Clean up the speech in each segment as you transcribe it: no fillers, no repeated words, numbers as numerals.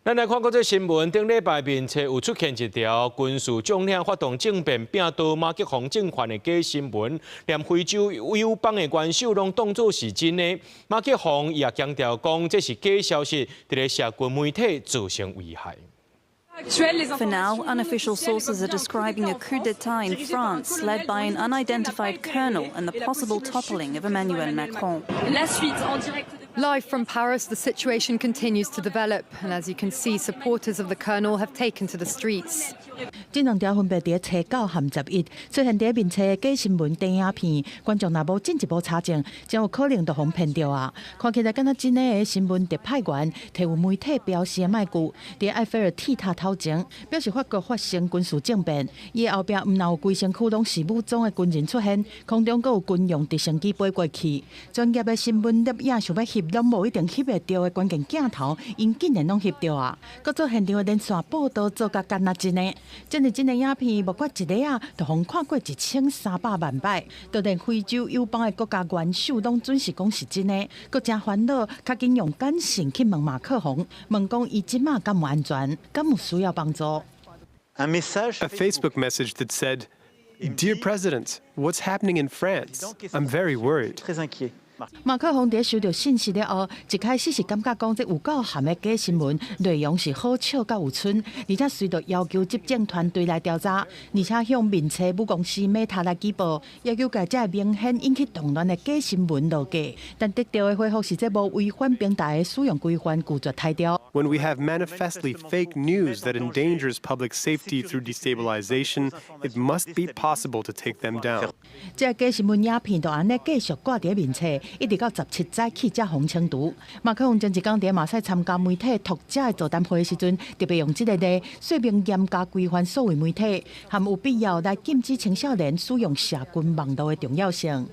咱来看国际新闻，顶礼拜面册有出现一条军事将领发动政变拼倒马吉洪政权的假新闻，连非洲友邦的元首拢当作是真的。马吉洪也强调讲，这是假消息，伫咧社群媒体造成危害。 For now, unofficial sources are describing a coup d'etat in France led by an unidentified colonel and the possible toppling of Emmanuel Macron. Live from Paris, the situation continues to develop, and as you can see, supporters of the colonel have taken to the streets. 这两条分别伫初9和11出现伫面册的假新闻短影片，观众若无进一步查证，将有可能就互骗着啊！看起来敢若真的新闻特派员提有媒体标示的卖句，伫埃菲尔铁塔头前表示法国发生军事政变，伊后壁毋但有规身躯拢是武装的军人出现，空中阁有军用直升机飞过去，专业的新闻摄影想要翕，拢无一定翕会到的关键镜头，因竟然拢翕到啊！搁做现场的连线报道做甲干那真的。 真的影片，无过一个啊，就互看过1300万摆，就连非洲友邦的国家元首拢准是讲是真的，搁真烦恼，较紧用简讯去问马克宏，问讲伊即马敢有安全，敢有需要帮助。A Facebook message that said, "Dear President, what's happening in France? I'm very worried." 马克宏伫收到信息了后，一开始是感觉讲这有够含的假新闻，内容是好笑甲有趣，而且随着要求执政团队来调查，而且向面册母公司Meta来举报，要求甲这明显引起动乱的假新闻落架。但得到的回复是这无违反平台的使用规范，拒绝态度。When we have manifestly fake news that endangers public safety through destabilization, it must be possible to take them down. 这假新闻影片就安尼继续挂伫面册。 一直到17载起才红清除。马克宏前一天伫马赛参加媒体读者的座谈会时阵，特别用这个例说明严格规范所谓媒体，含有必要来禁止青少年使用社群网络的重要性。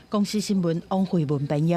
公司新闻王慧文编译。